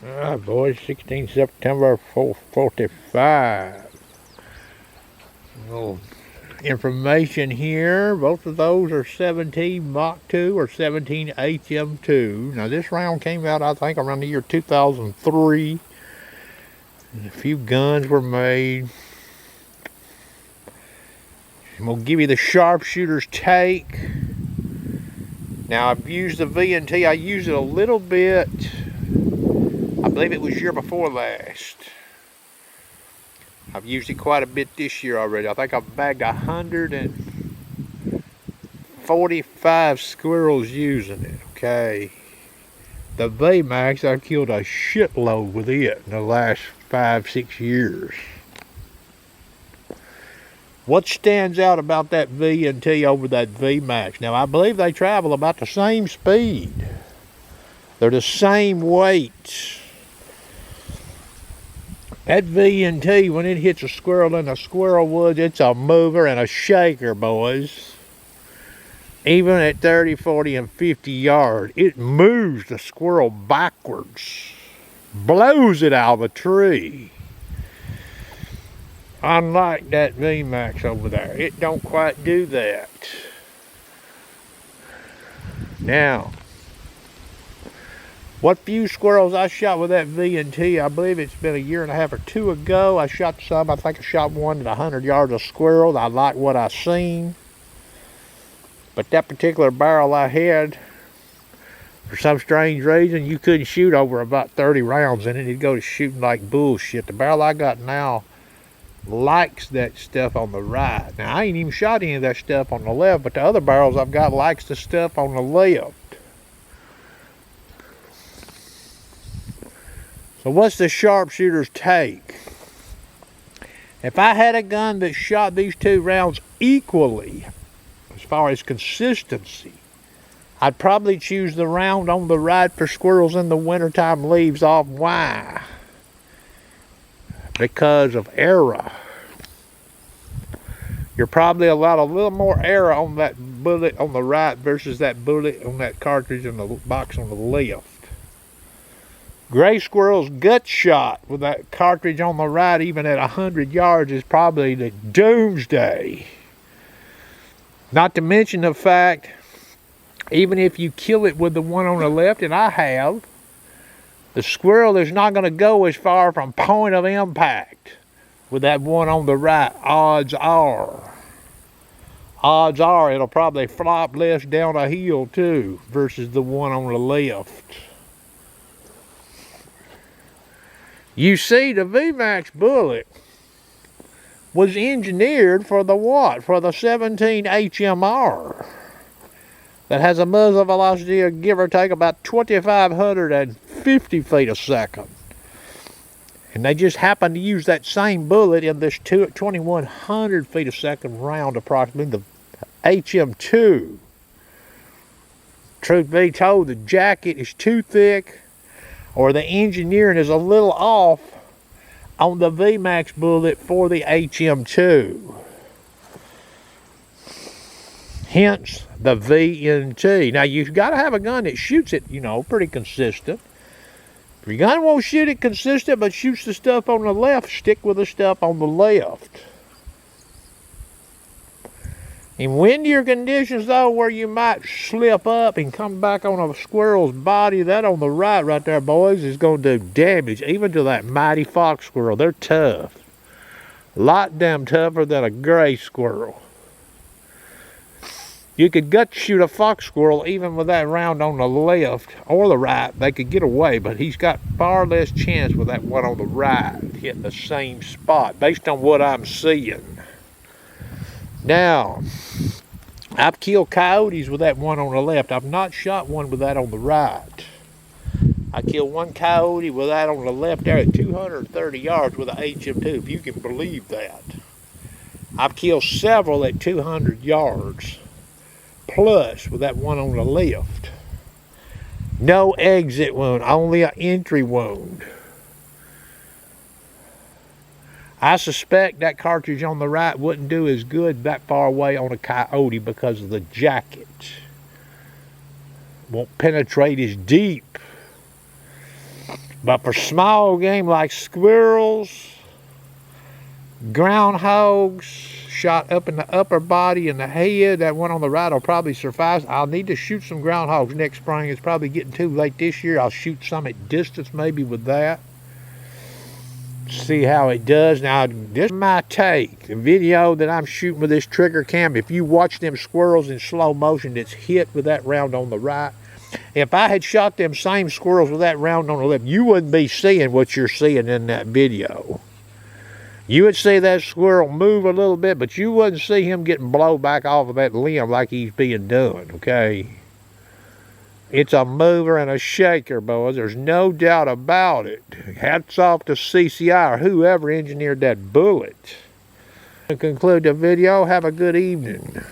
Ah, boys, 16 September 445. Little information here. Both of those are 17 Mach 2 or 17 HM2. Now, this round came out, I think, around the year 2003. And a few guns were made. I'm going to give you the sharpshooter's take. Now, I've used the VNT. I used it a little bit. I believe it was year before last. I've used it quite a bit this year already. I think I've bagged 145 squirrels using it, okay? The Vmax, I killed a shitload with it in the last 5-6 years. What stands out about that VNT over that Vmax? Now, I believe they travel about the same speed. They're the same weight. That VNT, when it hits a squirrel in the squirrel woods, it's a mover and a shaker, boys. Even at 30, 40, and 50 yards, it moves the squirrel backwards. Blows it out of the tree. Unlike that Vmax over there, it don't quite do that. Now, what few squirrels I shot with that VNT, I believe it's been a year and a half or two ago. I shot some. I think I shot one at 100 yards of squirrel. I like what I seen. But that particular barrel I had, for some strange reason, you couldn't shoot over about 30 rounds in it. It'd go to shooting like bullshit. The barrel I got now likes that stuff on the right. Now, I ain't even shot any of that stuff on the left, but the other barrels I've got likes the stuff on the left. So what's the sharpshooter's take? If I had a gun that shot these two rounds equally, as far as consistency, I'd probably choose the round on the right for squirrels in the wintertime leaves off. Why? Because of error. You're probably allowed a little more error on that bullet on the right versus that bullet on that cartridge in the box on the left. Gray squirrel's gut shot with that cartridge on the right, even at 100 yards, is probably the doomsday. Not to mention the fact, even if you kill it with the one on the left, and I have, the squirrel is not going to go as far from point of impact with that one on the right. Odds are it'll probably flop less down a hill too versus the one on the left. You see, the Vmax bullet was engineered for the what? For the 17 HMR. That has a muzzle velocity of give or take about 2,550 feet a second. And they just happen to use that same bullet in this 2,100 feet a second round, approximately, the HM2. Truth be told, the jacket is too thick, or the engineering is a little off on the Vmax bullet for the HM2. Hence the VNT. Now, you've got to have a gun that shoots it, pretty consistent. If your gun won't shoot it consistent but shoots the stuff on the left, stick with the stuff on the left. In windier conditions, though, where you might slip up and come back on a squirrel's body, that on the right there, boys, is going to do damage, even to that mighty fox squirrel. They're tough. A lot damn tougher than a gray squirrel. You could gut shoot a fox squirrel even with that round on the left or the right. They could get away, but he's got far less chance with that one on the right hitting the same spot, based on what I'm seeing. Now, I've killed coyotes with that one on the left. I've not shot one with that on the right. I killed one coyote with that on the left there at 230 yards with an HM2, if you can believe that. I've killed several at 200 yards plus with that one on the left. No exit wound, only an entry wound. I suspect that cartridge on the right wouldn't do as good that far away on a coyote because of the jacket. Won't penetrate as deep. But for small game like squirrels, groundhogs, shot up in the upper body and the head, that one on the right will probably suffice. I'll need to shoot some groundhogs next spring. It's probably getting too late this year. I'll shoot some at distance maybe with that. See how it does. Now, this is my take. The video that I'm shooting with this trigger cam, if you watch them squirrels in slow motion that's hit with that round on the right, if I had shot them same squirrels with that round on the left, you wouldn't be seeing what you're seeing in that video. You would see that squirrel move a little bit, but you wouldn't see him getting blown back off of that limb like he's being done, okay? It's a mover and a shaker, boys. There's no doubt about it. Hats off to CCI or whoever engineered that bullet. To conclude the video, have a good evening.